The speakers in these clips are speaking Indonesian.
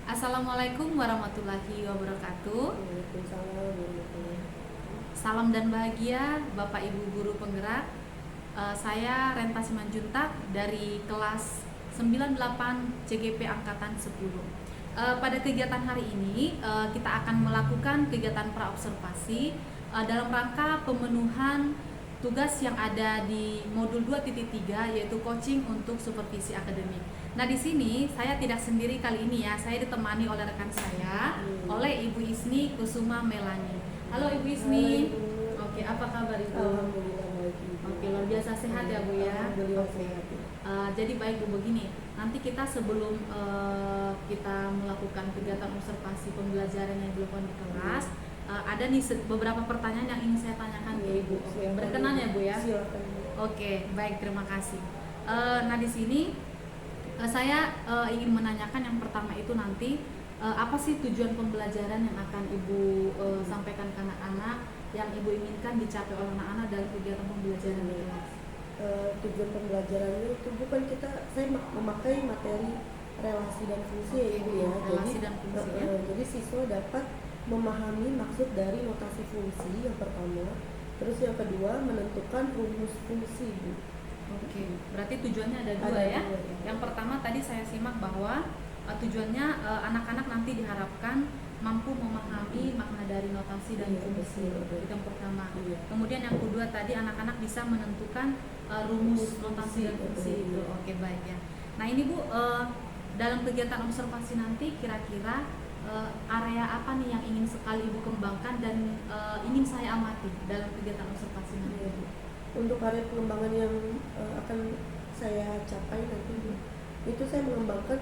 Assalamualaikum warahmatullahi wabarakatuh. Waalaikumsalam warahmatullahi Salam dan bahagia Bapak Ibu guru penggerak. Saya Renta Simanjuntak dari kelas 98 CGP angkatan 10. Pada kegiatan hari ini kita akan melakukan kegiatan praobservasi dalam rangka pemenuhan tugas yang ada di modul 2.3 yaitu coaching untuk supervisi akademik. Nah, di sini saya tidak sendiri kali ini ya. Saya ditemani oleh rekan saya, oleh Ibu Isni Kusuma Melani. Halo Ibu Isni. Oke, apa kabar Ibu? Alhamdulillah baik Ibu. Oke, luar biasa sehat ya Bu ya. Alhamdulillah Oke. sehat. Jadi baik Bu, begini. Nanti kita sebelum kita melakukan kegiatan observasi pembelajaran yang dilakukan di kelas, ada nih beberapa pertanyaan yang ingin saya tanyakan ke Ibu. Oke, berkenan ya Bu ya? Silakan. Oke, baik, terima kasih. Nah, di sini saya ingin menanyakan yang pertama itu nanti apa sih tujuan pembelajaran yang akan Ibu sampaikan ke anak-anak yang Ibu inginkan dicapai oleh anak-anak dalam kegiatan pembelajaran di kelas? Tujuan pembelajarannya itu bukan saya memakai materi relasi dan fungsi ya Ibu ya. Relasi dan fungsi ya. Jadi siswa dapat memahami maksud dari notasi fungsi yang pertama, terus yang kedua menentukan rumus fungsi Ibu. Oke, berarti tujuannya ada dua Ada ya. dua, ya. Yang pertama tadi saya simak bahwa tujuannya anak-anak nanti diharapkan mampu memahami makna dari notasi dan Iya, fungsi. betul. Itu yang pertama. Iya. Kemudian yang kedua tadi anak-anak bisa menentukan rumus notasi dan fungsi betul. itu. Oke, baik ya. Nah, ini Bu, dalam kegiatan observasi nanti kira-kira area apa nih yang ingin sekali Ibu kembangkan dan ingin saya amati dalam kegiatan observasi nanti? Iya, Bu. Untuk area pengembangan yang akan saya capai nanti itu saya mengembangkan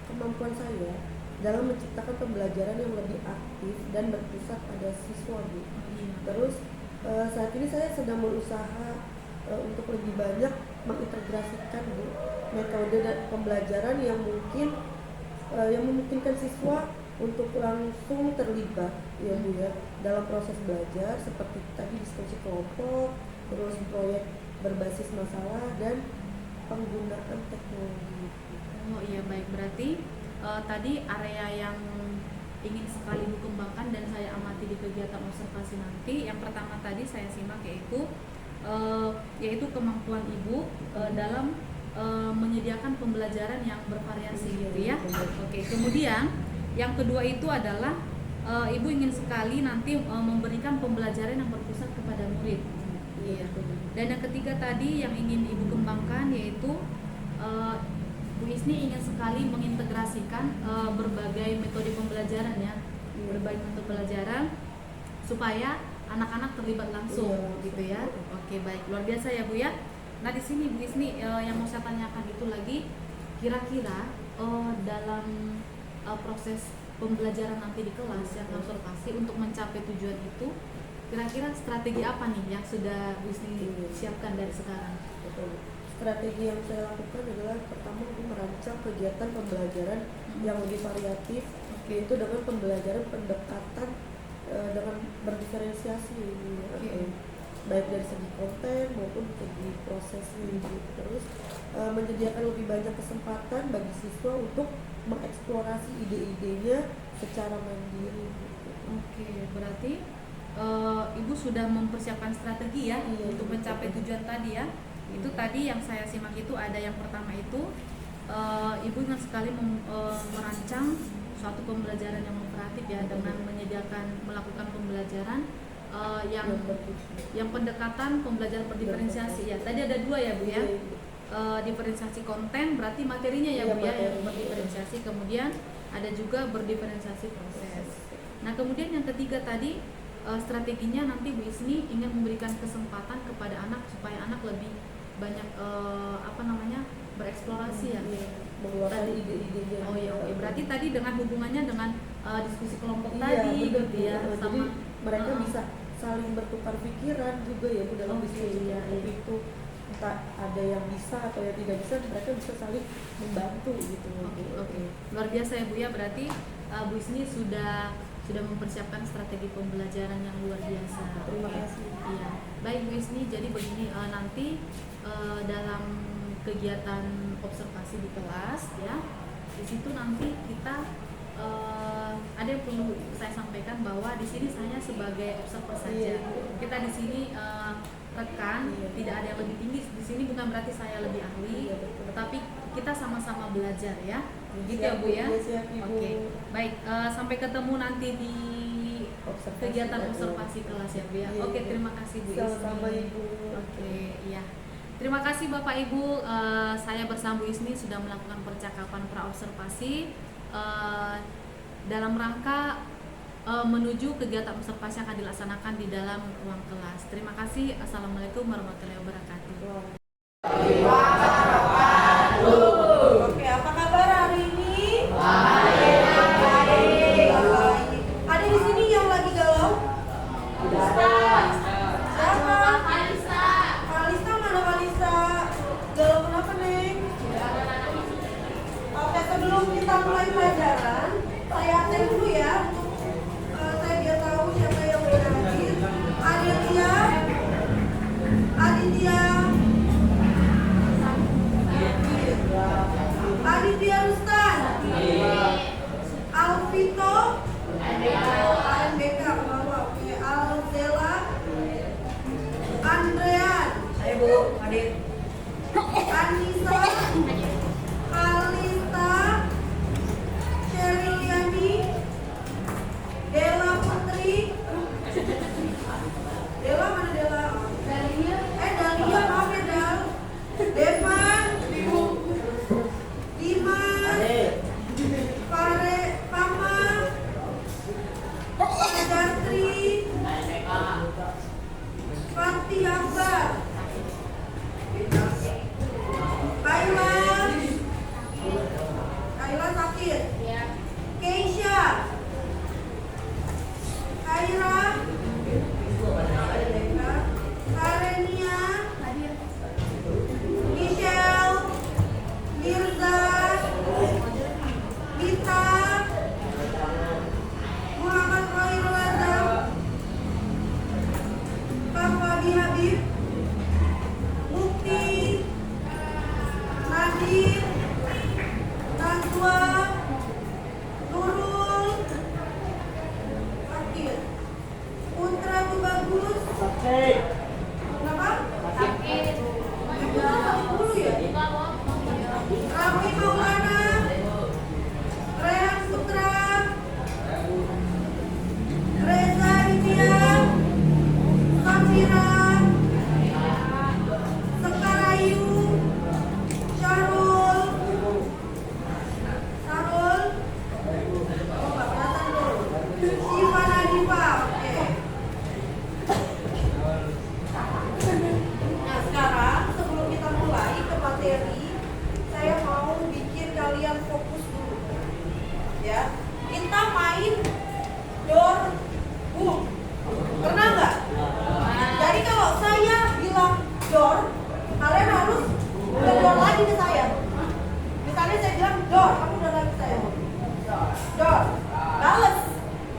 kemampuan saya dalam menciptakan pembelajaran yang lebih aktif dan berpusat pada siswa Bu. Iya. Terus saat ini saya sedang berusaha untuk lebih banyak mengintegrasikan Bu metode dan pembelajaran yang mungkin yang memungkinkan siswa untuk langsung terlibat ya Bu ya dalam proses belajar seperti tadi diskusi kelompok, terus proyek berbasis masalah dan penggunaan teknologi. Oh iya, baik, berarti tadi area yang ingin sekali Ibu kembangkan dan saya amati di kegiatan observasi nanti, yang pertama tadi saya simak yaitu kemampuan Ibu dalam menyediakan pembelajaran yang bervariasi gitu ya. Oke, kemudian yang kedua itu adalah Ibu ingin sekali nanti memberikan pembelajaran yang berpusat kepada murid. Iya. Dan yang ketiga tadi yang ingin Ibu kembangkan yaitu Bu Isni ingin sekali mengintegrasikan berbagai metode pembelajaran ya, berbagai metode pembelajaran supaya anak-anak terlibat langsung gitu ya. Oke, baik, luar biasa ya Bu ya. Nah, di sini Bu Isni yang mau saya tanyakan itu lagi, kira-kira dalam proses pembelajaran nanti di kelas yang observasi untuk mencapai tujuan itu, kira-kira strategi apa nih yang sudah Bu Isni siapkan dari sekarang? Betul. Strategi yang saya lakukan adalah pertama untuk merancang kegiatan pembelajaran yang lebih variatif, yaitu dengan pembelajaran pendekatan dengan berdiferensiasi baik dari segi konten maupun segi prosesnya gitu. Terus menyediakan lebih banyak kesempatan bagi siswa untuk mengeksplorasi ide-idenya secara mandiri gitu. Oke, berarti Ibu sudah mempersiapkan strategi ya untuk mencapai tujuan tadi ya. Itu tadi yang saya simak itu ada yang pertama itu Ibu ingin sekali merancang suatu pembelajaran yang kooperatif ya dengan melakukan pembelajaran yang pendekatan pembelajaran berdiferensiasi ya. Tadi ada dua ya Bu ya. Diferensiasi konten berarti materinya ya Bu ya yang berdiferensiasi, kemudian ada juga berdiferensiasi proses. Nah, kemudian yang ketiga tadi strateginya nanti Bu Isni ingin memberikan kesempatan kepada anak supaya anak lebih banyak bereksplorasi ya. Mengeluarkan ide-idenya. Oh iya, oke. Berarti tadi dengan hubungannya dengan diskusi kelompok tadi betul, gitu ya. Jadi Sama mereka bisa saling bertukar pikiran juga ya Bu dalam diskusi kelompok itu. Entah ada yang bisa atau yang tidak bisa, mereka bisa saling membantu gitu. Oke. Luar biasa ya Bu ya, berarti Bu Isni sudah mempersiapkan strategi pembelajaran yang luar biasa. Terima kasih. Iya. Baik Bu Isni, jadi begini nanti dalam kegiatan observasi di kelas ya, di situ nanti kita ada yang perlu saya sampaikan bahwa di sini saya sebagai observer saja. Kita di sini rekan, tidak ada yang lebih tinggi di sini, bukan berarti saya lebih ahli, tetapi kita sama-sama belajar ya. Gitu ya Bu ya. Oke. Baik, sampai ketemu nanti di kegiatan observasi kelas ya Bu ya. Oke, terima kasih Bu Isni. Sama Ibu. Oke, iya. Terima kasih Bapak Ibu, saya bersama Bu Isni sudah melakukan percakapan pra-observasi dalam rangka menuju kegiatan observasi yang akan dilaksanakan di dalam ruang kelas. Terima kasih. Assalamualaikum warahmatullahi wabarakatuh. Oke, apa kabar hari ini? Ada di sini yang lagi galau? Siapa? Kalista, mana Kalista? Galau kenapa, Neng? Oke, sebelum kita mulai pelajaran, saya absen dulu ya. Saya biar tahu siapa yang udah hadir. Aditya Rustan, Alvito, AMBK ke bawah, oke. Alzela, Andrean, Ayo Bu, hadir. Anissa, Kalista, Sheriliani, Dela Putri, Dela mana Dela? Dalia, maaf ya Del. Devan, Dimas, Pare, Pama, Jatri, Fatih Akbar, Kayla sakit. Keisha, Kaira, Karenia, Michelle, Mirza, Mita, Muhammad Khairul Azam, Pak Wabi Habib, Mukti, Nadir, Najwa, Nurul, Fakir, Putra Bagus, kenapa? Sakit dulu ya? Raffi Maulana, Rehan Putra, Reza India, Samira, Sekarayu, Syarul, oh nggak kelihatan tuh, Syifa Nadifa, oke. Nah sekarang sebelum kita mulai ke materi, saya mau bikin kalian fokus dulu, ya. Kita main door boom, pernah nggak? Jadi kalau saya bilang door, kalian harus door lagi ke saya. Misalnya saya bilang door, kamu door lagi ke saya. Door, bales,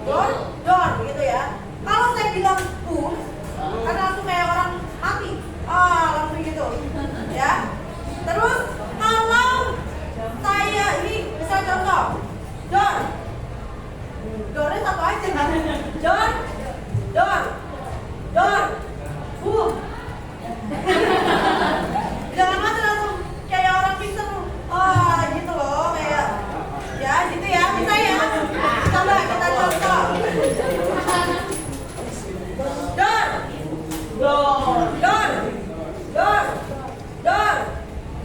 door gitu ya. Kalau saya bilang boom, kan langsung kayak orang mati, langsung gitu, ya. Terus kalau saya ini bisa contoh, doornya satu aja kan, door, boom. Jangan mati langsung kayak orang pingsan, gitu loh, kayak ya gitu ya, bisa ya. Coba kita contoh. Door,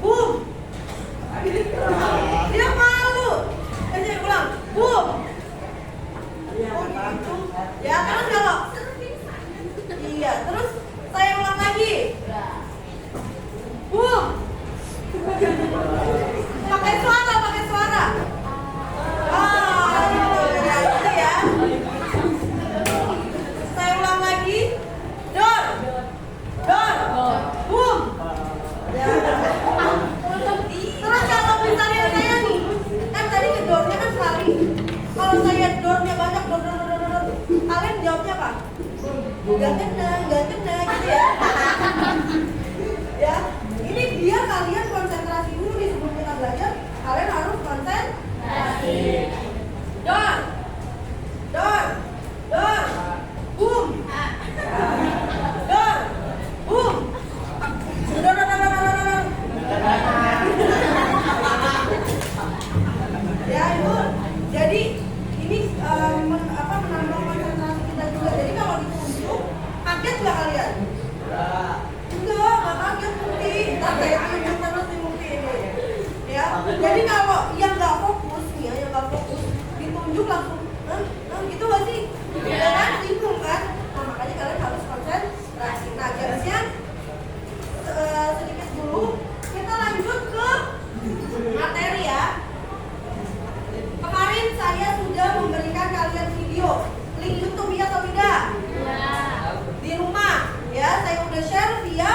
boom. Dia malu. Saya ulang, boom. Oh gitu. Ya terus kalau, iya terus saya ulang lagi. Boom. Pakai suara. Gitu ya. Saya ulang lagi. Door, boom. Terus kalau misalnya saya nih, kan tadi ke doornya kan sekali. Kalau saya doornya banyak, door, kalian jawabnya apa? Gak kena gitu ya. Ya, ini biar kalian konsentrasi dulu nih sebelum kita belajar. Kalian harus konsentrasi. Door, Ya Ibu, jadi ini menambah konsentrasi kita juga. Jadi kalau ditunjuk, kaget nggak kalian? Enggak kaget Mukti. Ntar saya tunjuk terus di Mukti ini. Ya, jadi kalau yang nggak fokus nih ya, yang nggak fokus ditunjuk langsung, gitu nggak sih? Ya kan, bingung kan? Nah makanya kalian harus konsentrasi. Nah gamesnya sedikit dulu, kita lanjut ke materi ya. Kemarin saya sudah memberikan kalian video link YouTube ya atau tidak? Di rumah ya, saya udah share via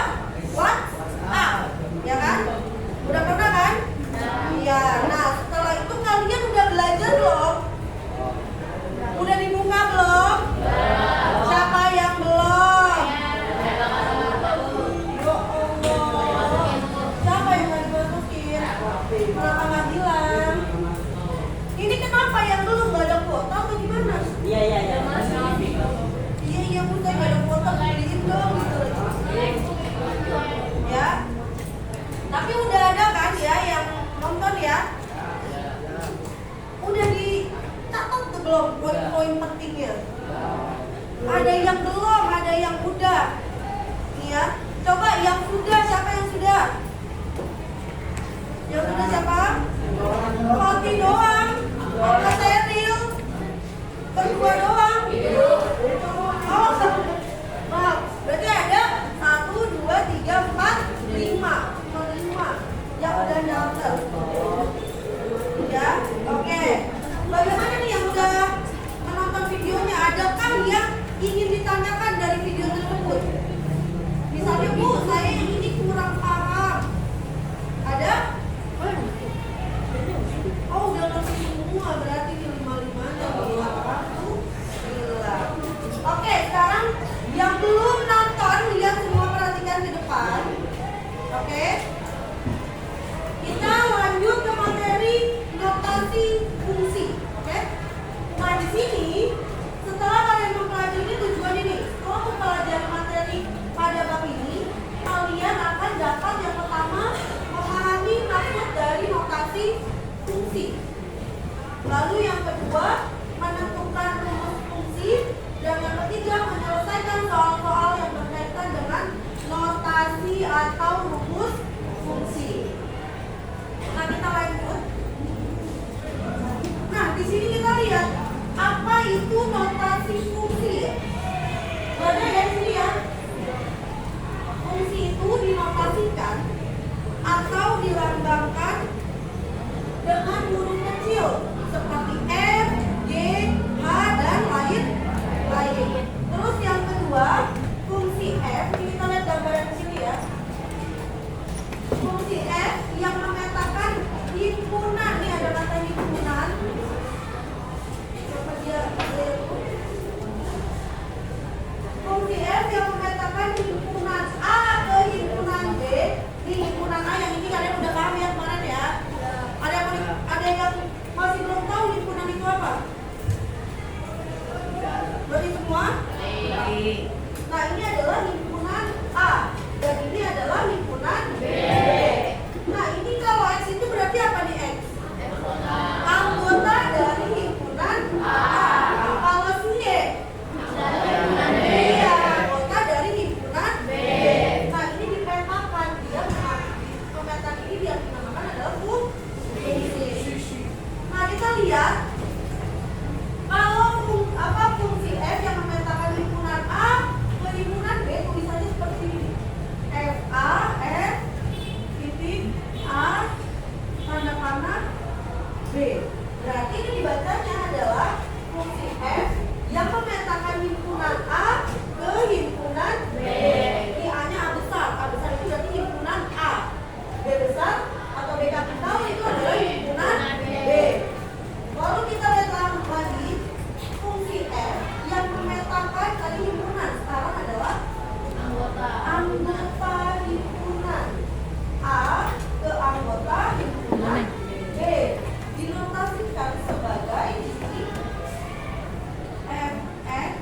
WhatsApp, ya kan? Udah pernah kan? Iya. Nah setelah itu kalian udah belajar belum? Udah dibuka belum? Siapa yang belum? Ya Allah. Siapa yang nggak dimasukin? Kenapa nggak bilang? Ini kenapa yang belum nggak ada kuota atau gimana? Iya. Iya Bu, saya nggak ada kuota, beliin dong gitu. Ya. Tapi udah ada kan ya yang nonton ya? Udah dicatat tuh belum poin-poin pentingnya? Ada yang belum, ada yang udah. Nih ya. Coba yang sudah, siapa yang sudah? Yang sudah siapa? Roti doang. Apa steril? Berdua doang. Oh, maaf. Berarti ada 1, 2, 3, 4, 5. Cuma 5 yang udah daftar. Ya, oke. Bagaimana nih yang udah menonton videonya? Adakah yang ingin ditanyakan dari video tersebut? Misalnya Bu, saya yang ini kurang paham. Ada? Oh, udah ngerti semua, berarti di 5-5-nya. Alhamdulillah. Oke, sekarang yang belum nonton, lihat semua, perhatikan ke depan. Oke. Kita lanjut ke materi notasi fungsi. Oke. Nah, di sini setelah kalian mempelajari tujuan ini, setelah mempelajari materi pada bab ini, kalian akan dapat yang pertama memahami maksud dari notasi fungsi. Lalu yang kedua, menentukan rumus fungsi, dan yang ketiga menyelesaikan soal-soal yang berkaitan dengan notasi atau rumus fungsi. Nah, kita lanjut. Nah, di sini kita lihat apa itu notasi fungsi. Ada ya di sini ya. Fungsi itu dinotasikan atau dilambangkan dengan huruf kecil seperti F, G, H, dan lain-lain. Terus yang kedua, fungsi F, ini kita lihat gambaran di sini ya. Fungsi F yang memetakan himpunan, nih ada kata himpunan. Coba dia fungsi F yang memetakan himpunan A ke himpunan B. Di himpunan A yang ini kalian udah paham ya kemarin ya. Ada yang masih belum tahu himpunan itu apa? Berarti semua? Nah, ini adalah himpunan A dan ini adalah himpunan B. Nah, ini kalau X itu berarti apa nih X? Anggota dari himpunan A. Kalau si Y? Iya, anggota dari himpunan B. Nah, ini dipetakan, dia pemetaan ini dia dinamakan adalah fungsi. Nah, kita lihat kalau fungsi F yang memetakan himpunan A ke himpunan B, tulisannya seperti ini. FA, F, titik A, tanda panah B. Berarti ini dibacanya adalah fungsi F yang memetakan himpunan A ke himpunan B. Ini A-nya A besar. A besar itu berarti himpunan A. B besar atau B kapital itu adalah himpunan B. Lalu kita lihat lagi fungsi F yang memetakan tadi himpunan, sekarang adalah anggota himpunan A ke anggota himpunan B. Dinotasikan sebagai di sini Fx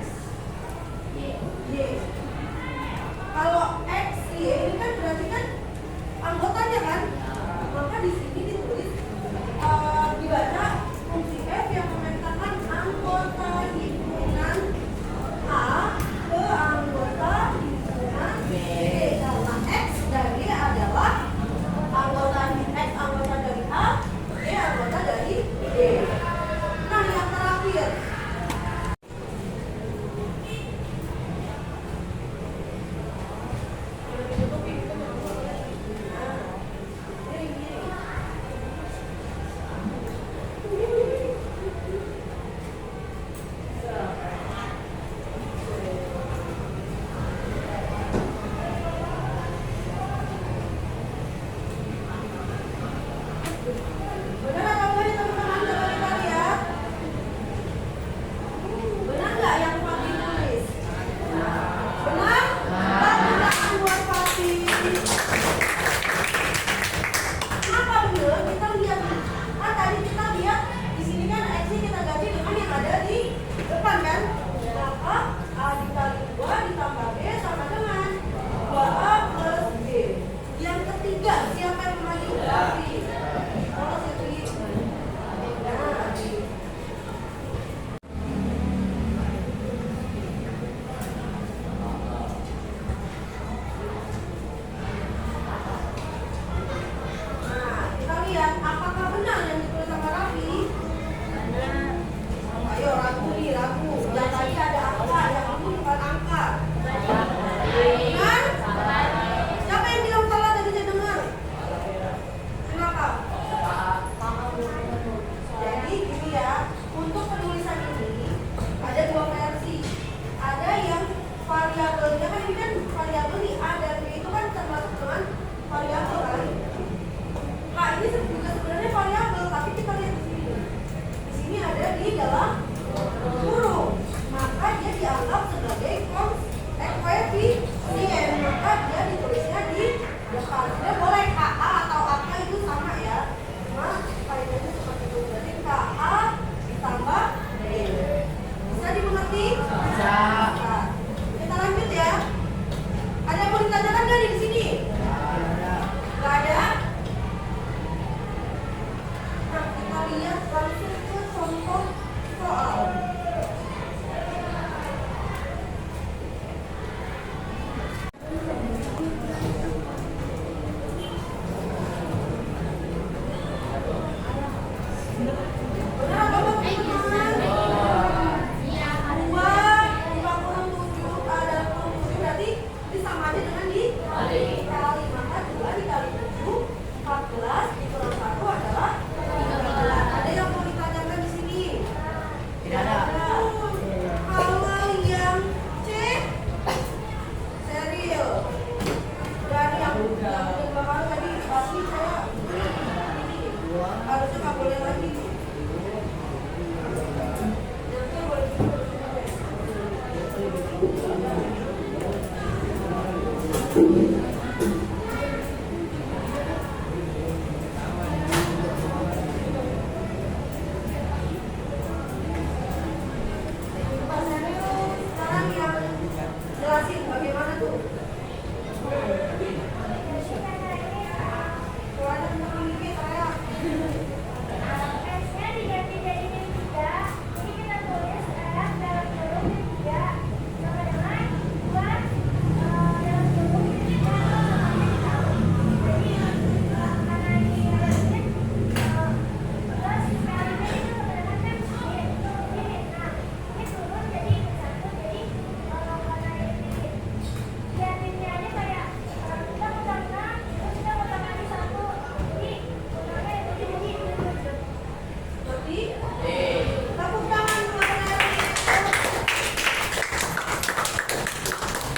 Tepuk tangan buat Eri.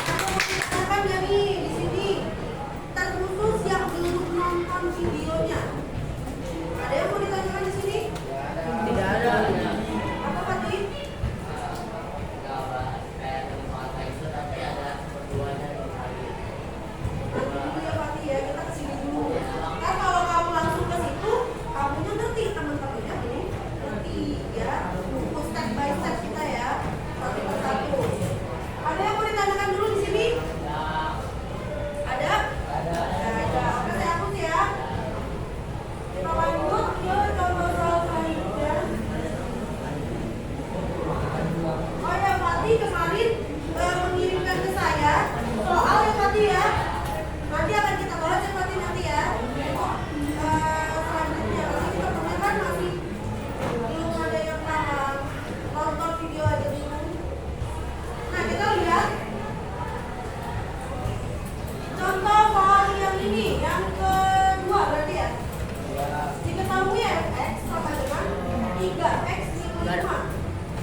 Aku mau ya nih di sini terkhusus yang belum nonton videonya. Ada yang mau ditanyakan di sini? Tidak ada. Apa tadi? Nanti ya Pati ya, kita kesini dulu. Kan kalau kamu langsung ke situ, kamunya ngerti, teman-temannya belum ngerti ya. Untuk step by step kita ya, satu persatu. Ada yang mau ditanyakan dulu di sini? Ada? Ada. Oke, saya hapus ya. Kita lanjut ke contoh soal selanjutnya. Oh ya, Pati kemarin mengirimkan ke saya soal ya Pati ya. Nanti akan kita bahas ya Pati nanti ya. Selanjutnya pasti kita punya kan masih belum ada yang paham. Nonton video aja dulu. Nah kita lihat contoh soal yang ini, yang kedua berarti ya. Diketahui fx sama dengan 3x min 5.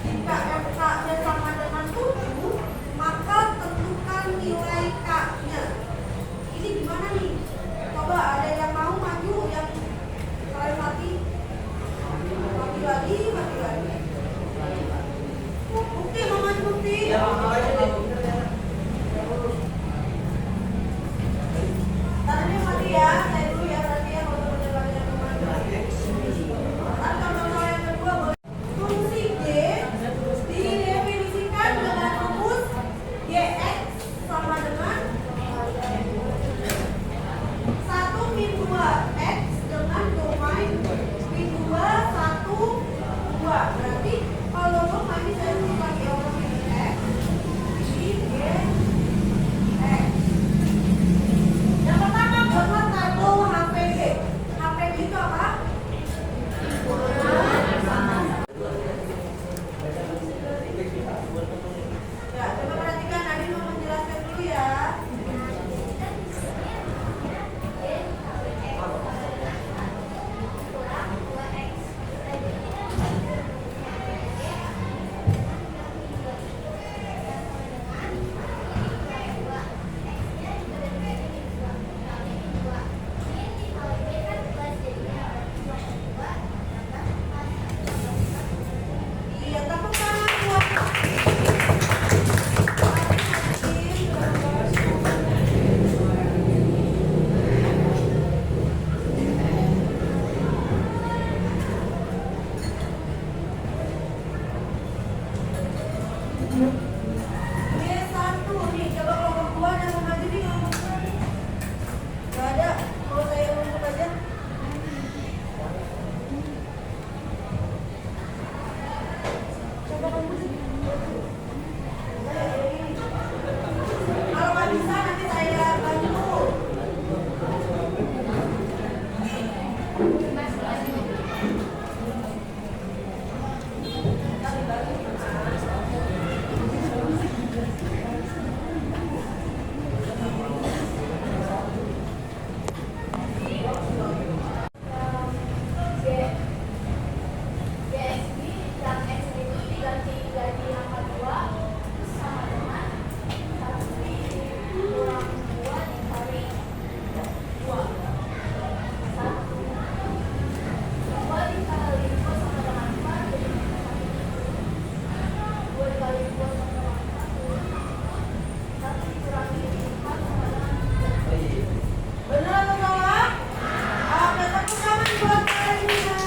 Jika fk-nya sama dengan 7, maka tentukan nilai k-nya. Ini gimana nih? Coba ada yang mau maju yang kalian mati? Mati lagi, mati lagi. Bukti, mau maju bukti? Tadi mati ya, saya dulu ya berarti ya kalau teman-teman yang mau maju. Kan contoh yang kedua boleh. Fungsi G didefinisikan dengan rumus Gx sama dengan 1 min 2x dengan domain min 2, 1, 2. Berarti kalau domain ini saya tulis lagi orang min x, ini Gx. Yang pertama buatlah tabel HPG. HPG itu apa? Ya, coba perhatikan, Nadine mau menjelaskan dulu ya. Iya, tepuk tangan buat B1 nih, coba kelompok 2 yang mau maju nih kelompok 2 nih. Gak ada, kalau saya rumput aja. Coba kamu sih. Kalau nggak bisa nanti saya bantu. Benar atau salah? Oke, tepuk tangan buat kalian.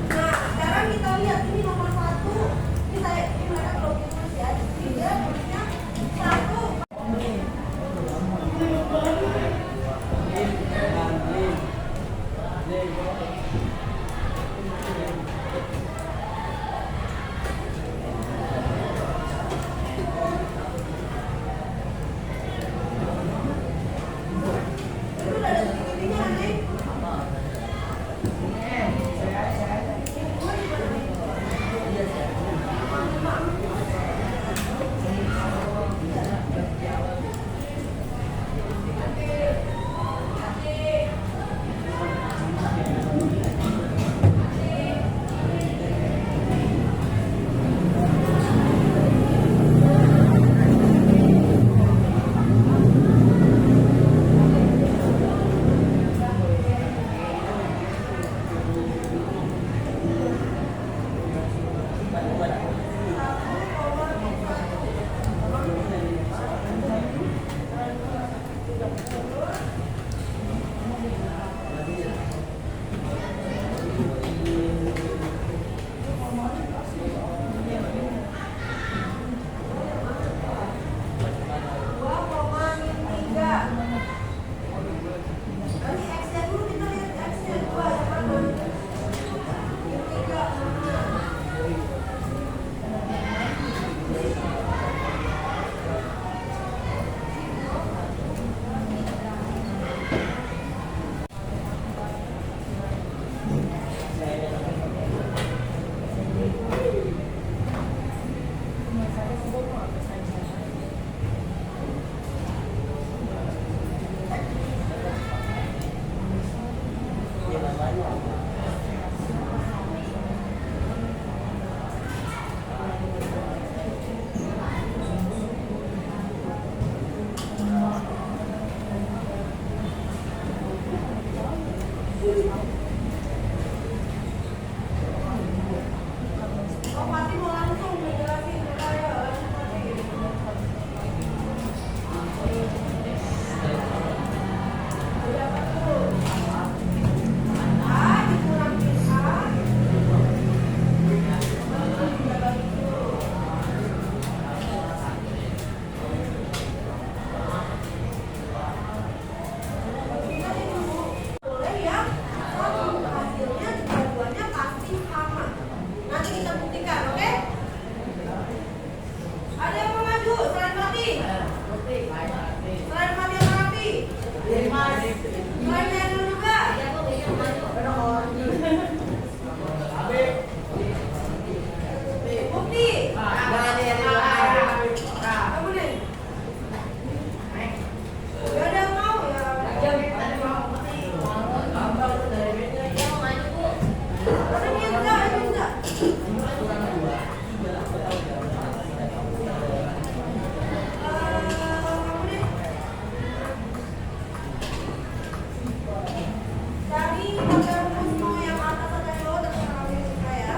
Nah, sekarang kita lihat ini nomor 1. Ini mereka belum tulis ya. Ini dia tulisnya 1. Itu udah ada segitinya nih. Oh, Pati mau langsung ngejelasin ke saya, langsung Pati. Berapa tuh? A dikurangin A. Berapa itu? Kita dulu boleh ya, satu hasilnya dua-duanya pasti sama. Nanti kita buktikan, oke? Ada yang mau maju selain Pati? Selain Pati sama Raffi? Selain Yanul juga? Bukti? Kamu nih? Gak ada yang mau ya? Ada Mirza, ada Mirza. Kamu nih? Cari pakai rumus mau yang atas atau yang bawah terserah kamu yang suka ya.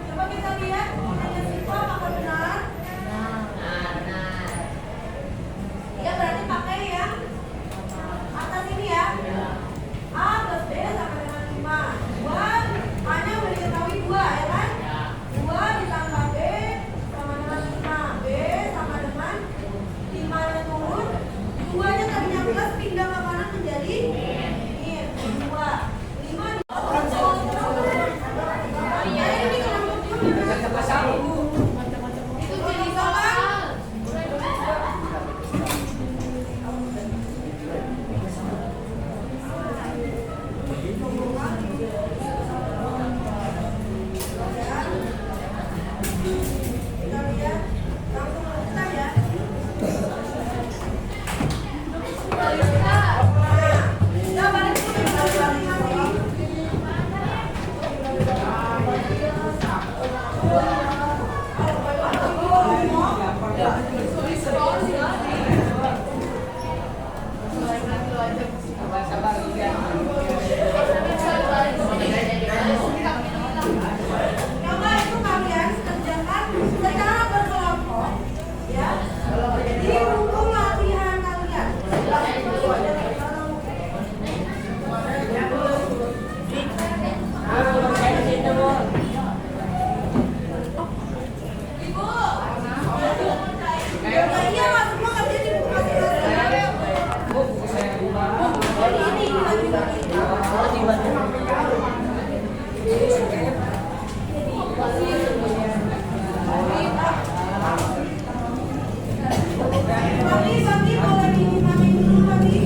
Coba kita lihat hanya siswa apakah benar? Ya berarti pakai yang atas ini ya. A plus B sama dengan 5. 2 A-nya udah diketahui 2 ya kan? 2 ditambah B sama dengan 5. B sama dengan 5-nya turun. 2-nya tadinya plus pindah ke kanan menjadi ini 2. 5 ini kenapa itu jadi soal? Kita lihat langsung lakukan ya. Nah, balik dulu kita balik lagi. Coba itu kalian kerjakan secara berkelompok ya di buku latihan kalian. Ibu, iya mas, semua kerja di buku masing-masing. Ini bagi-bagi. Bagi-bagi boleh dinikmati dulu bagi.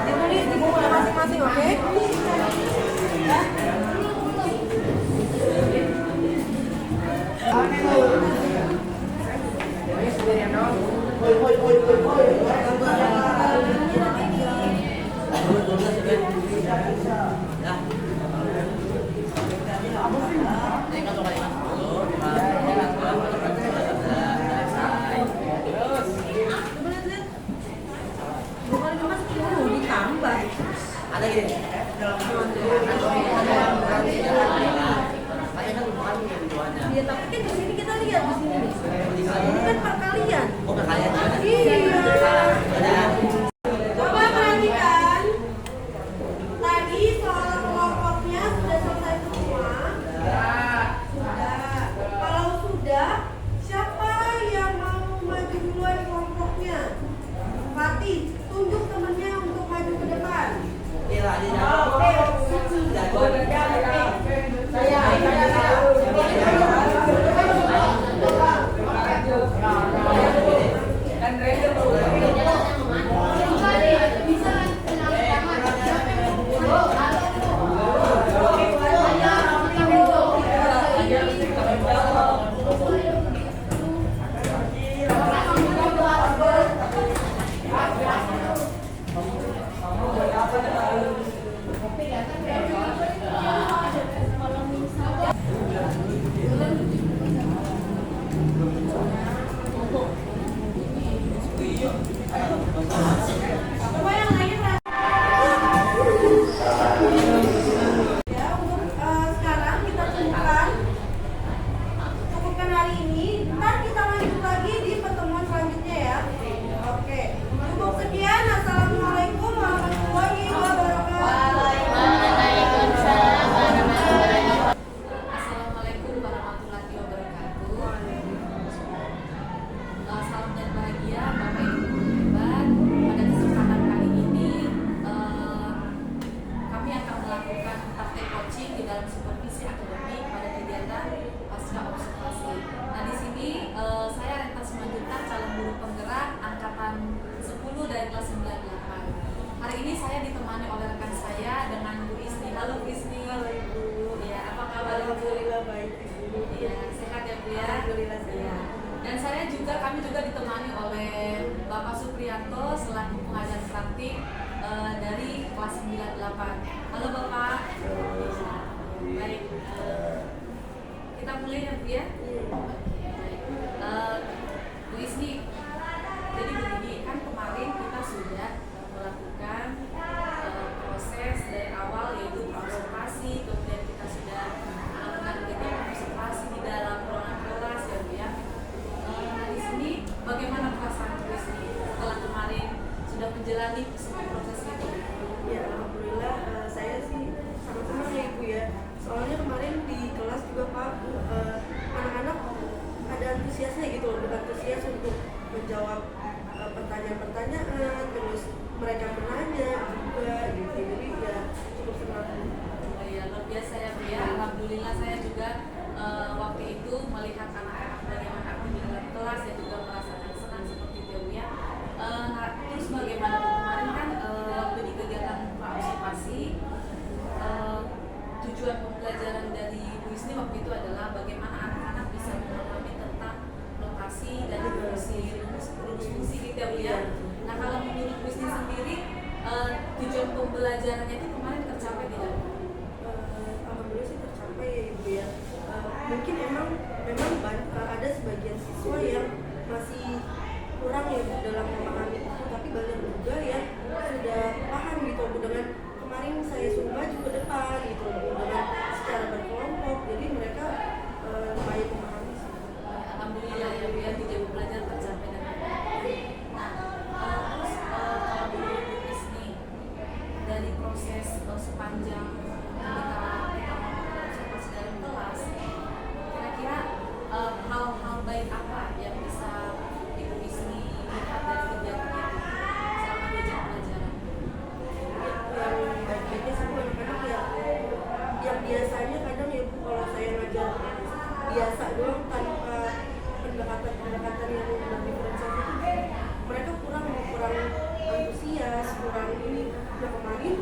Ditulis di buku masing-masing, oke? Ya. dalam supervisi akademik pada kegiatan pasca observasi. Nah di sini saya Rentas Simanjuntak, calon guru penggerak angkatan 10 dari kelas 98. Hari ini saya ditemani oleh rekan saya dengan Bu Isni. Halo Bu Isni. Halo Ibu. Ya, apa kabar Ibu? Alhamdulillah baik Ibu. Iya, sehat ya Bu ya. Alhamdulillah Iya. sehat. Dan kami juga ditemani oleh Bapak Supriyanto selaku pengajar praktik dari kelas 98. Halo Bapak. Baik. Kita mulai ya Bu ya. Oke, baik. Bu Isni, jadi begini kan kemarin kita sudah melakukan proses dari awal yaitu observasi, kemudian kita sudah melakukan kegiatan observasi di dalam ruangan kelas ya Bu ya. Nah di sini bagaimana perasaan Bu Isni setelah kemarin sudah menjalani semua proses itu? Ya alhamdulillah saya sih sangat senang ya Ibu ya. Soalnya kemarin di kelas juga Pak anak-anak ada antusiasnya gitu loh, antusias untuk menjawab pertanyaan-pertanyaan, terus mereka bertanya juga gitu. Jadi ya cukup senang. Oh ya luar biasa ya Bu ya. Alhamdulillah saya juga waktu itu melihat anak-anak bagaimana aktif di dalam kelas dan juga merasakan senang seperti itu ya Bu ya. Nah, terus bagaimana Bu? Kemarin kan waktu di kegiatan observasi tujuan pembelajaran dari Bu Isni waktu itu adalah bagaimana anak-anak bisa memahami tentang lokasi dan rumus fungsi gitu ya Bu ya. Nah kalau menurut Bu Isni sendiri tujuan pembelajarannya itu kemarin tercapai tidak? Alhamdulillah sih tercapai ya Ibu ya. Mungkin memang ada sebagian siswa yang masih kurang ya Bu dalam memahami itu, tapi banyak juga yang sudah paham gitu Bu, dengan kemarin saya sumba juga depan gitu Bu, dengan secara berkelompok, jadi mereka lumayan memahami sih. Alhamdulillah ya Bu ya, tujuan pembelajaran tercapai dengan baik. Nah terus kalau menurut Bu Isni dari proses sepanjang kita melakukan observasi dalam kelas, kira-kira hal-hal baik apa yang bisa Ibu Isni lihat dari kegiatan itu selama 2 jam pelajaran? Yang baik-baiknya sih Bu, anak-anak yang biasanya kadang ya Bu, kalau saya ngajar biasa doang tanpa pendekatan yang diferensiasi itu mereka kurang antusias, kurang ini. Nah kemarin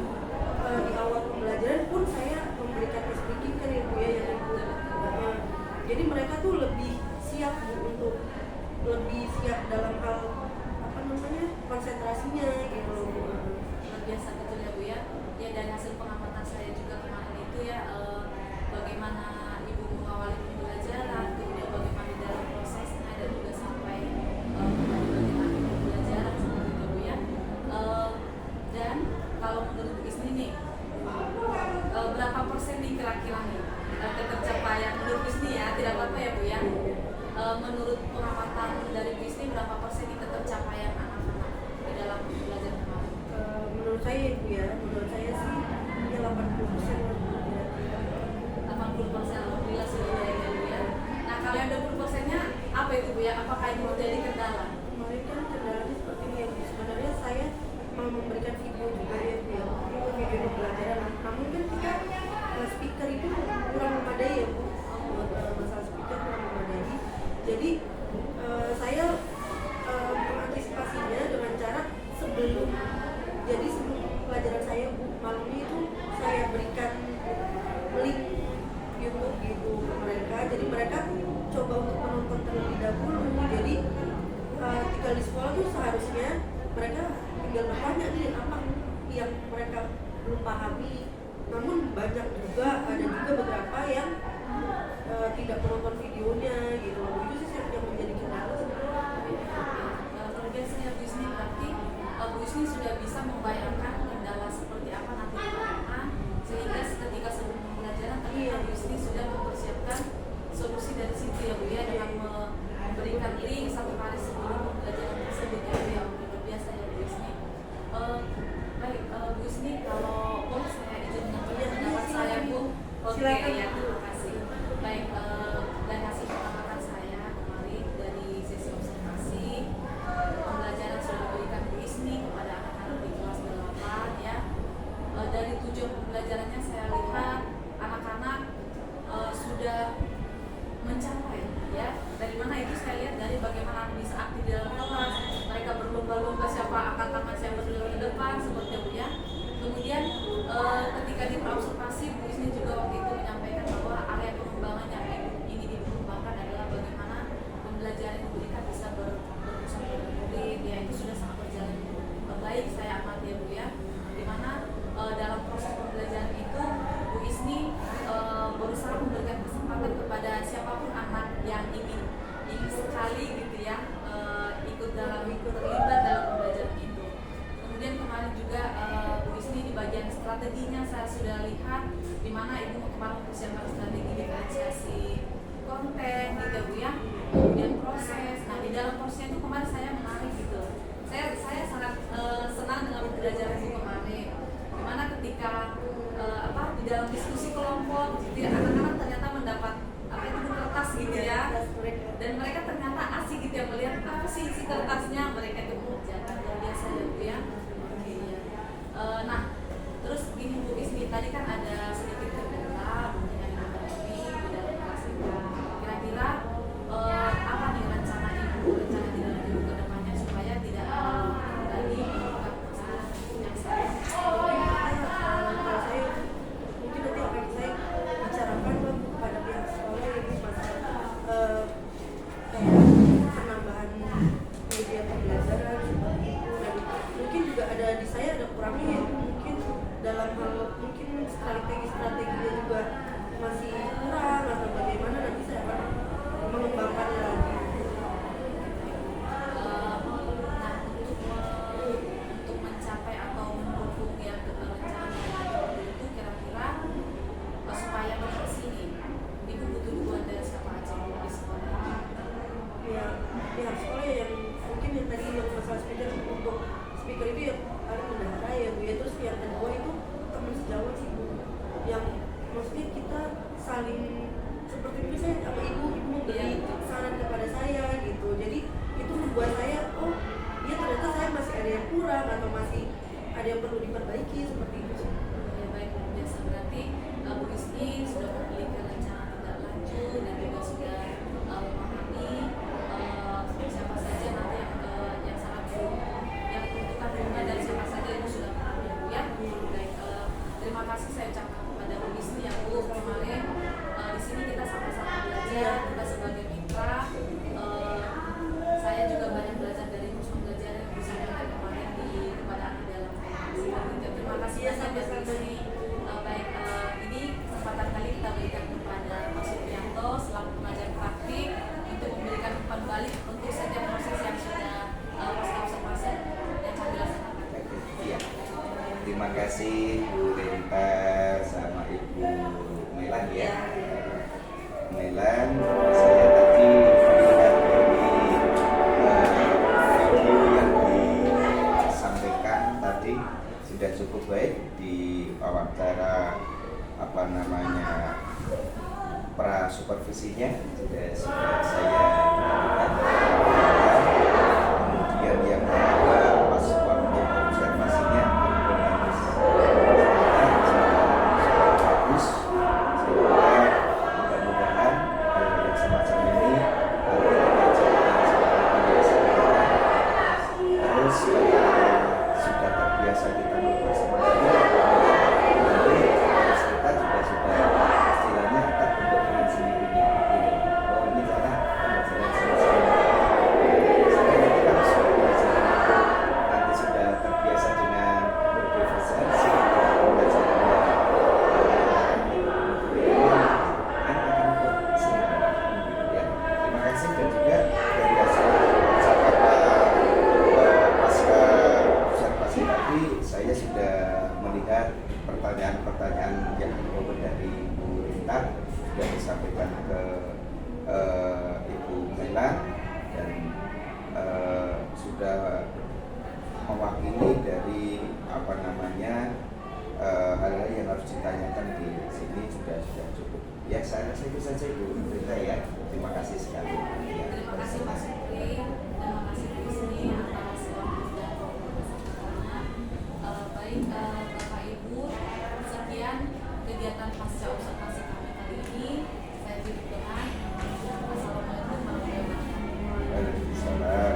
di awal pembelajaran pun saya memberikan speaking kan ya Bu ya, yang Ibu jadi mereka tuh lebih siap Bu, untuk lebih siap dalam hal konsentrasinya gitu loh. Luar biasa betul ya Bu ya. Ya dari hasil pengamatan saya juga kemarin itu ya bagaimana Ibu mengawali pembelajaran, kemudian bagaimana di dalam prosesnya dan juga sampai bagaimana pembelajaran seperti itu Bu ya. Dan kalau menurut Bu Isni nih berapa persen nih kira-kira nih ketercapaian menurut Bu Isni ya, tidak apa-apa ya Bu ya. Menurut pengamatan dari Bu Isni berapa persen nih ketercapaian anak-anak di dalam belajar kemarin? Menurut saya Bu ya, menurut saya sih ya 80% lah Bu. 80% alhamdulillah sudah ya Bu ya. Nah kalau yang 20%-nya apa itu Bu ya? Apakah itu menjadi kendala? Kemarin kan kendalanya seperti ini ya Bu. Sebenarnya saya mau memberikan video juga ya Bu ya, video pembelajaran. Namun kan kita speaker itu kurang memadai ya Bu. Masalah speaker kurang memadai. Jadi saya mengantisipasinya dengan cara sebelum pelajaran saya Bu, malamnya itu saya berikan link YouTube gitu ke mereka, jadi mereka coba untuk menonton terlebih dahulu. Jadi ketika di sekolah tuh seharusnya mereka tinggal bertanya nih apa yang mereka belum pahami. Namun banyak juga, ada juga beberapa yang tidak menonton videonya gitu. Itu sih yang menjadi kendala sebenarnya. Luar biasa ya Bu Isni, berarti Bu Isni sudah bisa membayangkan kendala seperti apa nanti di depan, sehingga ketika sebelum pembelajaran tadi Bu Isni sudah mempersiapkan solusi dari situ ya Bu ya, dengan memberikan link 1 hari sebelum pembelajaran tersebut ya Bu ya. Luar biasa ya Bu Isni. Baik Bu Isni, kalau boleh saya izin menyampaikan pendapat saya Bu. Oke Silakan. ya, terima kasih. Baik, dari hasil pengamatan saya kemarin dari sesi observasi pembelajaran sudah diberikan Bu Isni kepada anak-anak di kelas 8 ya. Dari tujuan pembelajarannya saya lihat anak-anak itu kemarin saya menarik gitu. Saya sangat senang dengan pembelajaran itu kemarin. Dimana ketika di dalam diskusi kelompok, gitu ya, anak-anak ternyata mendapat itu kertas gitu ya, dan mereka ternyata asik gitu ya melihat apa sih isi kertasnya, mereka itu mengerjakan luar biasa ya Bu ya. Oke ya. Nah, terus gini Bu Ismi, tadi kan ada sedikit kendala mungkin yang ini di dalam kelas kita. Kira-kira apa nih rencana Ibu dalam Ibu ke depannya supaya tidak lagi melakukan masalah yang sama? Kalau saya mungkin nanti akan saya bicarakan kepada pihak sekolah ini masalah kayak penambahan media pembelajaran seperti itu, dan mungkin juga ada di saya ada kurangnya yaitu mungkin dalam hal mungkin strateginya juga masih kurang atau bagaimana, nanti saya akan mengembangkannya lagi. Untuk mencapai atau mendukung yang rencana itu kira-kira supaya berhasil nih, Ibu butuh dukungan dari siapa aja di sekolah? Ya, pihak sekolah yang mungkin yang tadi yang masalah speaker, untuk speaker itu yang paling bendahara ya Bu ya. Terus yang kedua itu teman sejawat sih Bu, yang maksudnya kita saling seperti ini, saya sama ibu memberi saran kepada saya gitu, jadi itu membuat saya oh iya ternyata saya masih ada yang kurang atau masih ada yang perlu diperbaiki seperti itu sih. Ya baik, luar biasa. Berarti Bu Ismi sudah memiliki rencana tidak lanjut dan juga sudah memahami siapa saja nanti yang sangat yang membutuhkan dukungan dari siapa saja Ibu sudah paham ya Bu ya. Baik, terima kasih saya ucapkan kepada Bu Ismi ya Bu. Kemarin di sini kita sama-sama belajar, kita sebagai mitra. Saya juga banyak belajar dari pembelajaran yang bisa kita kemarin kepada anak dalam terima kasih ya sampai sini. Baik, ini kesempatan kali kita berikan kepada Pak Supriyanto selaku pengajar praktik untuk memberikan umpan balik untuk setiap proses yang sudah pasca observasi yang kami laksanakan. Ya. Terima kasih Bu Renta sama Ibu Melan ya. Melan, saya tadi melihat dari video yang disampaikan tadi sudah cukup baik di wawancara pra supervisinya sudah saya lakukan. Kemudian yang kedua pas waktu observasinya bagus, sehingga mudah-mudahan yang semacam ini terus sudah terbiasa kita bersama nanti kita juga sudah istilahnya tak bentuk dengan sendirinya. Oh ini cara pembelajaran saya nanti kan nanti sudah terbiasa dengan berbahasa pembelajarannya akan senang ya. Terima kasih dan juga dari hasil pasca observasi tadi saya sudah melihat pertanyaan-pertanyaan yang berbobot dari Bu Rita sudah disampaikan ke Ibu Melan dan sudah mewakili dari hal-hal yang harus ditanyakan di sini sudah cukup. Ya saya rasa itu saja Ibu Rita ya. Terima kasih sekali. Ya. Terima kasih Pak Supri, terima kasih Bu Ismi atas waktu dan kebersamaan. Baik Bapak Ibu, sekian kegiatan pasca observasi kami kali ini. Saya tutup dengan Assalamualaikum warahmatullahi wabarakatuh. Waalaikumsalam.